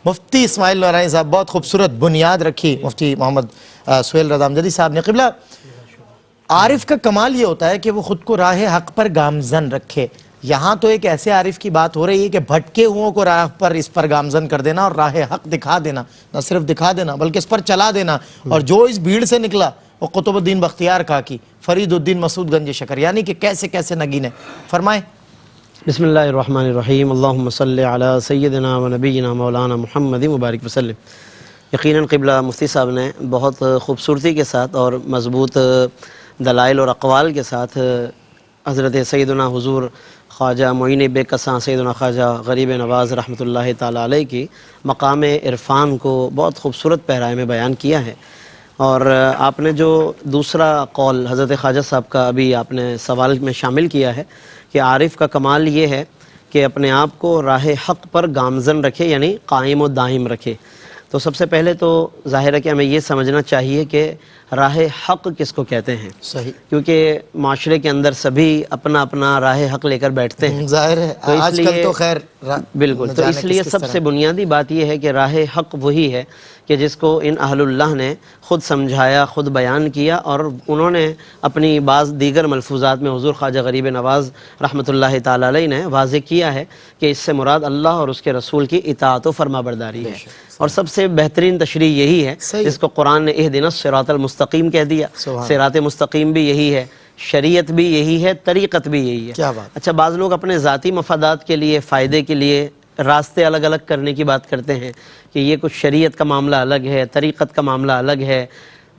مفتی اسماعیل نورانی صاحب بہت خوبصورت بنیاد رکھی مفتی محمد سہیل رضا امجدی صاحب نے. قبلہ عارف کا کمال یہ ہوتا ہے کہ وہ خود کو راہ حق پر گامزن رکھے. یہاں تو ایک ایسے عارف کی بات ہو رہی ہے کہ بھٹکے ہوں کو راہ پر اس پر گامزن کر دینا اور راہ حق دکھا دینا. نہ صرف دکھا دینا بلکہ اس پر چلا دینا. اور جو اس بھیڑ سے نکلا وہ قطب الدین بختیار کاکی، فرید الدین مسعود گنج شکر، یعنی کہ کیسے کیسے نگین ہیں. فرمائیں. بسم اللہ الرحمن الرحیم. اللہم صلی علی سیدنا و نبینا مولانا محمد مبارک وسلم. یقیناً قبلہ مفتی صاحب نے بہت خوبصورتی کے ساتھ اور مضبوط دلائل اور اقوال کے ساتھ حضرت سیدنا حضور خواجہ معین بے کساں سیدنا خواجہ غریب نواز رحمۃ اللہ تعالیٰ علیہ کی مقام عرفان کو بہت خوبصورت پیرائے میں بیان کیا ہے. اور آپ نے جو دوسرا قول حضرت خواجہ صاحب کا ابھی آپ نے سوال میں شامل کیا ہے کہ عارف کا کمال یہ ہے کہ اپنے آپ کو راہ حق پر گامزن رکھے، یعنی قائم و دائم رکھے. تو سب سے پہلے تو ظاہر ہے کہ ہمیں یہ سمجھنا چاہیے کہ راہ حق کس کو کہتے ہیں. صحیح. کیونکہ معاشرے کے اندر سبھی اپنا اپنا راہ حق لے کر بیٹھتے ہیں. ظاہر ہے آج کل تو خیر بالکل. تو اس لیے سب سے بنیادی بات یہ ہے کہ راہ حق وہی ہے کہ جس کو ان اہل اللہ نے خود سمجھایا، خود بیان کیا، اور انہوں نے اپنی بعض دیگر ملفوظات میں حضور خواجہ غریب نواز رحمۃ اللہ تعالیٰ علیہ نے واضح کیا ہے کہ اس سے مراد اللہ اور اس کے رسول کی اطاعت و فرما برداری ہے. اور سب سے بہترین تشریح یہی ہے جس کو قرآن نے اہدنا الصراط المستقیم کہہ دیا. صراط مستقیم بھی یہی ہے، شریعت بھی یہی ہے، طریقت بھی یہی ہے. کیا بات. اچھا، بعض لوگ اپنے ذاتی مفادات کے لیے، فائدے کے لیے راستے الگ الگ کرنے کی بات کرتے ہیں کہ یہ کچھ شریعت کا معاملہ الگ ہے، طریقت کا معاملہ الگ ہے،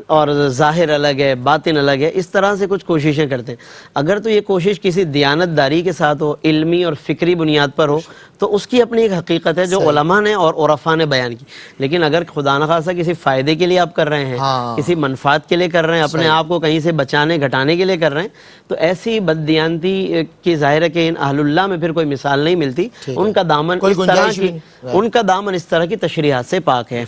اور ظاہر الگ ہے، باطن الگ ہے. اس طرح سے کچھ کوششیں کرتے ہیں. اگر تو یہ کوشش کسی دیانت داری کے ساتھ ہو، علمی اور فکری بنیاد پر ہو، تو اس کی اپنی ایک حقیقت ہے جو علماء نے اور عرفاء نے بیان کی. لیکن اگر خدا نخواستہ کسی فائدے کے لیے آپ کر رہے ہیں، کسی منفعت کے لیے کر رہے ہیں، اپنے آپ کو کہیں سے بچانے گھٹانے کے لیے کر رہے ہیں، تو ایسی بددیانتی کی ظاہر ہے کہ ان اہل اللہ میں پھر کوئی مثال نہیں ملتی. ان کا دامن اس طرح کی تشریحات سے پاک ہے.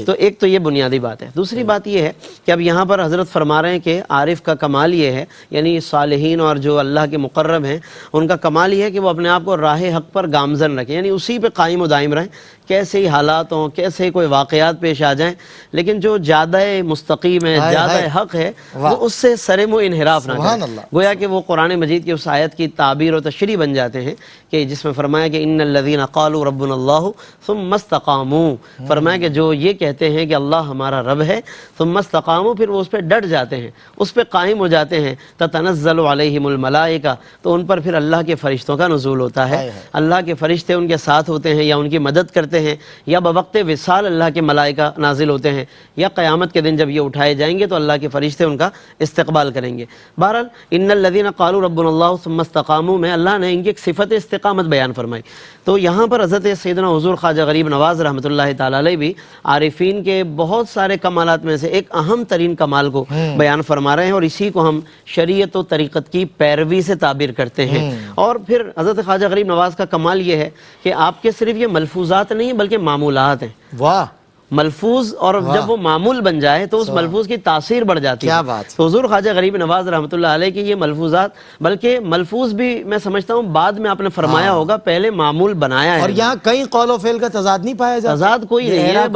تو ایک تو یہ بنیادی بات ہے. دوسری بات یہ ہے کہ اب یہاں پر حضرت فرما رہے ہیں کہ عارف کا کمال یہ ہے، یعنی صالحین اور جو اللہ کے مقرب ہیں ان کا کمال یہ ہے کہ وہ اپنے آپ کو راہ حق پر گامزن رکھیں، یعنی اسی پہ قائم و دائم رہیں، کیسے ہی حالات ہوں، کیسے کوئی واقعات پیش آ جائیں، لیکن جو زیادہ مستقیم ہے، زیادہ حق ہے، وہ اس سے سرم و انحراف نہ کریں. گویا کہ وہ قرآن مجید کی اس آیت کی تعبیر و تشریح بن جاتے ہیں کہ جس میں فرمایا کہ ان الذین قالوا ربنا اللہ ثم استقاموا. فرمایا کہ جو یہ کہتے ہیں کہ اللہ ہمارا رب ہے، ثم استقاموا، پھر وہ اس پہ ڈٹ جاتے ہیں، اس پہ قائم ہو جاتے ہیں، تتنزل علیہم الملائکہ، تو ان پر پھر اللہ کے فرشتوں کا نزول ہوتا ہے. اللہ کے فرشتے ان کے ساتھ ہوتے ہیں یا ان کی مدد کرتے ہیں، یا بوقت وصال اللہ کے ملائکہ نازل ہوتے ہیں، یا قیامت کے دن جب یہ اٹھائے جائیں گے تو اللہ کے فرشتے ان کا استقبال کریں گے. بہرحال ان الذین قالوا ربنا اللہ ثم استقاموا میں اللہ نے ان کی ایک صفت استقامت بیان فرمائی. تو یہاں پر حضرت سیدنا حضور خواجہ غریب نواز رحمۃ اللہ تعالیٰ علیہ بھی عارفین کے بہت سارے کمالات میں سے ایک اہم ترین کمال کو بیان فرما رہے ہیں، اور اسی کو ہم شریعت و طریقت کی پیروی سے تعبیر کرتے ہیں. اور پھر حضرت خواجہ غریب نواز کا کمال یہ ہے کہ آپ کے صرف یہ ملفوظات نہیں بلکہ معمولات ہیں. واہ. ملفوظ، اور جب وہ معمول بن جائے تو اس ملفوظ کی تاثیر بڑھ جاتی ہے. تو حضور خواجہ غریب نواز رحمۃ اللہ علیہ کی یہ ملفوظات، بلکہ ملفوظ بھی میں سمجھتا ہوں بعد میں آپ نے فرمایا ہوگا، پہلے معمول بنایا ہے. اور یہاں کئی قول و فعل کا تضاد نہیں پایا جاتا، تضاد کوئی نہیں ہے،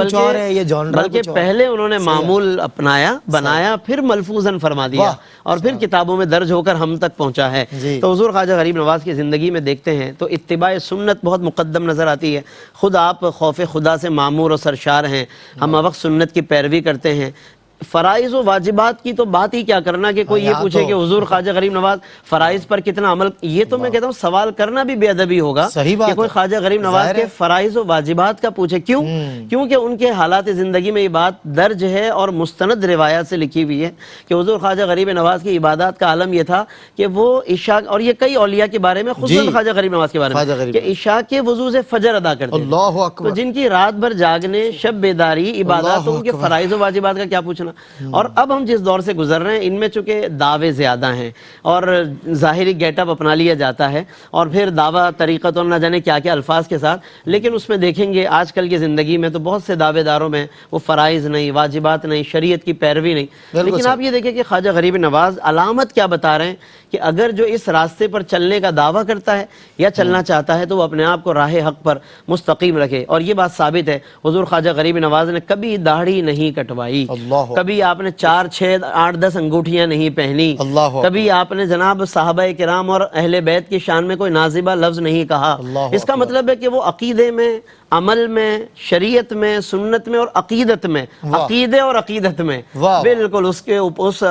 بلکہ پہلے انہوں نے معمول اپنایا، بنایا، پھر ملفوظاً فرما دیا، اور پھر کتابوں میں درج ہو کر ہم تک پہنچا ہے. تو حضور خواجہ غریب نواز کی زندگی میں دیکھتے ہیں تو اتباع سنت بہت مقدم نظر آتی ہے. خود آپ خوف خدا سے معمور و سرشار ہیں، ہم وقت سنت کی پیروی کرتے ہیں. فرائض و واجبات کی تو بات ہی کیا کرنا کہ کوئی یہ پوچھے کہ حضور خواجہ غریب نواز فرائض پر کتنا عمل، یہ تو میں کہتا ہوں سوال کرنا بھی بے ادبی ہوگا کہ کوئی خواجہ غریب نواز کے فرائض و واجبات کا پوچھے. کیوں؟ کیونکہ ان کے حالات زندگی میں یہ بات درج ہے اور مستند روایات سے لکھی ہوئی ہے کہ حضور خواجہ غریب نواز کی عبادات کا عالم یہ تھا کہ وہ عشاء، اور یہ کئی اولیاء کے بارے میں، خصوصاً خواجہ غریب نواز کے بارے میں، کہ عشاء کے وضو سے فجر ادا کرتے ہیں. تو جن کی رات بھر جاگنے، شب بیداری، عبادات، ان کے فرائض و واجبات کا کیا پوچھنا. نا. اور اب ہم جس دور سے گزر رہے ہیں ان میں چونکہ دعوے زیادہ ہیں اور ظاہری گیٹ اپ اپنا لیا جاتا ہے اور پھر دعویٰ طریقت اور نہ جانے کیا کیا الفاظ کے ساتھ. لیکن اس میں دیکھیں گے آج کل کی زندگی میں تو بہت سے دعوے داروں میں وہ فرائض نہیں، واجبات نہیں، شریعت کی پیروی نہیں. لیکن آپ یہ دیکھیں کہ خواجہ غریب نواز علامت کیا بتا رہے ہیں کہ اگر جو اس راستے پر چلنے کا دعویٰ کرتا ہے یا چلنا چاہتا ہے تو وہ اپنے آپ کو راہ حق پر مستقیم رکھے. اور یہ بات ثابت ہے، حضور خواجہ غریب نواز نے کبھی داڑھی نہیں کٹوائی، اللہ کبھی آپ نے 4 6 8 10 انگوٹھیاں نہیں پہنی، اللہ کبھی آپ نے جناب صحابہ کرام اور اہل بیت کی شان میں کوئی نازبہ لفظ نہیں کہا. اللہ اس کا مطلب ہے کہ وہ عقیدے میں، عمل میں، شریعت میں، سنت میں اور عقیدت میں، عقیدے اور عقیدت میں بالکل اس کے اس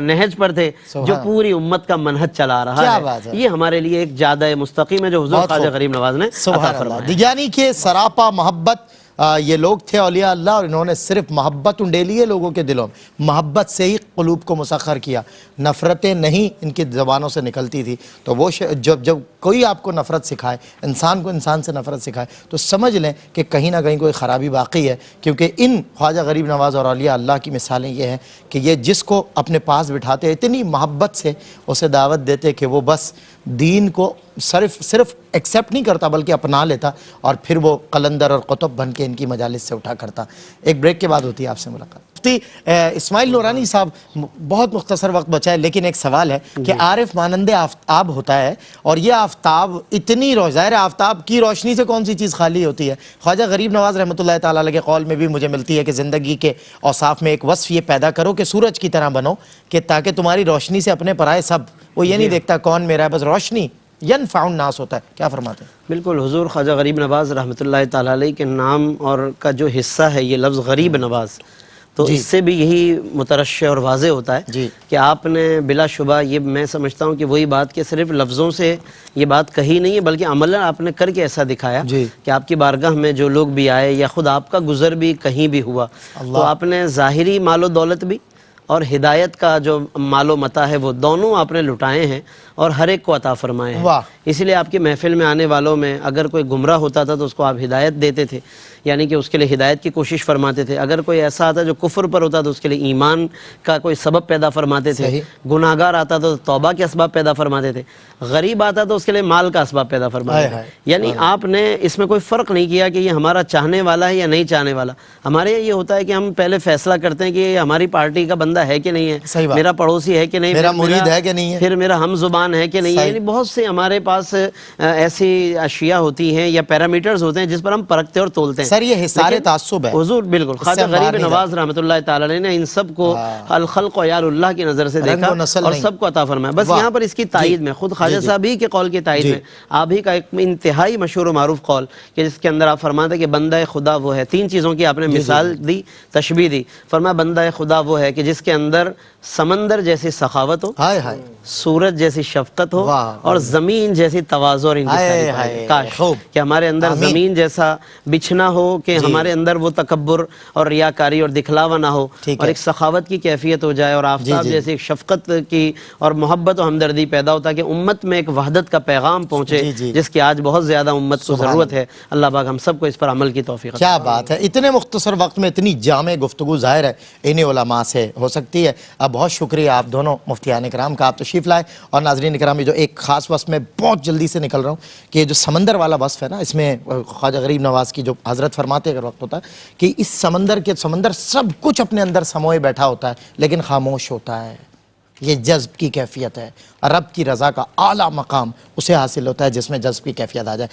نہج پر تھے جو پوری امت کا منہج چلا رہا ہے. یہ ہمارے لیے ایک جادہ مستقیم ہے جو حضور خواجہ غریب نواز نے عطا فرمایا. یعنی کہ سراپا محبت یہ لوگ تھے اولیاء اللہ، اور انہوں نے صرف محبت انڈیلی ہے لوگوں کے دلوں میں، محبت سے ہی قلوب کو مسخر کیا. نفرتیں نہیں ان کی زبانوں سے نکلتی تھی. تو وہ جب کوئی آپ کو نفرت سکھائے، انسان کو انسان سے نفرت سکھائے، تو سمجھ لیں کہ کہیں نہ کہیں کوئی خرابی باقی ہے. کیونکہ ان خواجہ غریب نواز اور اولیاء اللہ کی مثالیں یہ ہیں کہ یہ جس کو اپنے پاس بٹھاتے اتنی محبت سے اسے دعوت دیتے کہ وہ بس دین کو صرف ایکسیپٹ نہیں کرتا بلکہ اپنا لیتا، اور پھر وہ قلندر اور قطب بن کے ان کی مجالس سے اٹھا کرتا. ایک بریک کے بعد ہوتی ہے آپ سے ملاقات. مفتی اسماعیل نورانی صاحب، بہت مختصر وقت بچا ہے لیکن ایک سوال ہے کہ عارف مانند آفتاب ہوتا ہے، اور یہ آفتاب اتنی ظاہر آفتاب کی روشنی سے کون سی چیز خالی ہوتی ہے؟ خواجہ غریب نواز رحمۃ اللہ تعالیٰ علیہ کے قول میں بھی مجھے ملتی ہے کہ زندگی کے اوصاف میں ایک وصف یہ پیدا کرو کہ سورج کی طرح بنو، کہ تاکہ تمہاری روشنی سے اپنے پرائے سب. وہ یہ نہیں دیکھتا کون میرا ہے، بس روشنی ینفع الناس ہوتا ہے. کیا فرماتے ہیں؟ بالکل حضور خواجہ غریب نواز رحمۃ اللہ تعالیٰ علیہ کے نام اور کا جو حصہ ہے یہ لفظ غریب نواز، تو اس سے بھی یہی مترشح اور واضح ہوتا ہے کہ آپ نے بلا شبہ، یہ میں سمجھتا ہوں کہ وہی بات کہ صرف لفظوں سے یہ بات کہی نہیں ہے بلکہ عملاً آپ نے کر کے ایسا دکھایا کہ آپ کی بارگاہ میں جو لوگ بھی آئے یا خود آپ کا گزر بھی کہیں بھی ہوا تو آپ نے ظاہری مال و دولت بھی اور ہدایت کا جو مال و متاع ہے وہ دونوں آپ نے لٹائے ہیں اور ہر ایک کو عطا فرمائے ہیں. اسی لیے آپ کی محفل میں آنے والوں میں اگر کوئی گمراہ ہوتا تھا تو اس کو آپ ہدایت دیتے تھے، یعنی کہ اس کے لیے ہدایت کی کوشش فرماتے تھے. اگر کوئی ایسا آتا جو کفر پر ہوتا تو اس کے لیے ایمان کا کوئی سبب پیدا فرماتے تھے. گناہگار آتا تو توبہ کے اسباب پیدا فرماتے تھے. غریب آتا تو اس کے لیے مال کا اسباب پیدا فرماتے تھے. یعنی آپ نے اس میں کوئی فرق نہیں کیا کہ یہ ہمارا چاہنے والا ہے یا نہیں چاہنے والا. ہمارے یہ ہوتا ہے کہ ہم پہلے فیصلہ کرتے ہیں کہ یہ ہماری پارٹی کا بندہ ہے کہ نہیں ہے، میرا پڑوسی ہے کہ نہیں، میرا مرید ہے کہ نہیں ہے، پھر میرا ہم زبان ہے کہ نہیں ہے. یعنی بہت سے ہمارے پاس ایسی اشیاء ہوتی ہیں یا پیرامیٹرز ہوتے ہیں جس پر ہم پرکھتے اور تولتے ہیں. سر یہ حصار تعصب ہے. حضور بالکل خواجہ غریب نواز رحمۃ اللہ تعالی علیہ نے ان سب کو الخلق و عیال اللہ کی نظر سے دیکھا اور سب کو عطا فرمایا. بس یہاں پر اس کی تائید میں خود خواجہ صاحب ہی کے قول کی تائید میں آپ ہی کا ایک انتہائی مشہور و معروف قول کہ جس کے اندر آپ فرماتے کہ بندہ خدا وہ ہے. 3 چیزوں کی آپ نے مثال دی، تشبیہ دی. فرمایا بندہ خدا وہ ہے کہ جس کے اندر سمندر جیسی سخاوت ہو، سورج جیسی شفقت ہو اور زمین جیسی تواضع اور انکساری. کاش کہ ہمارے اندر زمین جیسا بچھنا ہو کہ ہمارے اندر وہ تکبر اور ریاکاری اور دکھلاوا نہ ہو اور ایک سخاوت کی کیفیت ہو جائے اور آفتاب جیسی ایک شفقت کی اور محبت و ہمدردی پیدا ہوتا کہ امت میں ایک وحدت کا پیغام پہنچے جس کی آج بہت زیادہ امت کو ضرورت ہے. اللہ پاک ہم سب کو اس پر عمل کی توفیق. کیا بات ہے، اتنے مختصر وقت میں اتنی جامع گفتگو ظاہر ہے انہی علماء سے ہو سکتی ہے. بہت شکریہ آپ دونوں مفتیان کرام کا، آپ تشریف لائے. اور ناظرین کرام، جو ایک خاص وصف میں بہت جلدی سے نکل رہا ہوں کہ جو سمندر والا وصف ہے نا، اس میں خواجہ غریب نواز کی جو حضرت فرماتے اگر وقت ہوتا ہے کہ اس سمندر سب کچھ اپنے اندر سموئے بیٹھا ہوتا ہے لیکن خاموش ہوتا ہے. یہ جذب کی کیفیت ہے، رب کی رضا کا اعلیٰ مقام اسے حاصل ہوتا ہے جس میں جذب کی کیفیت آ جائے.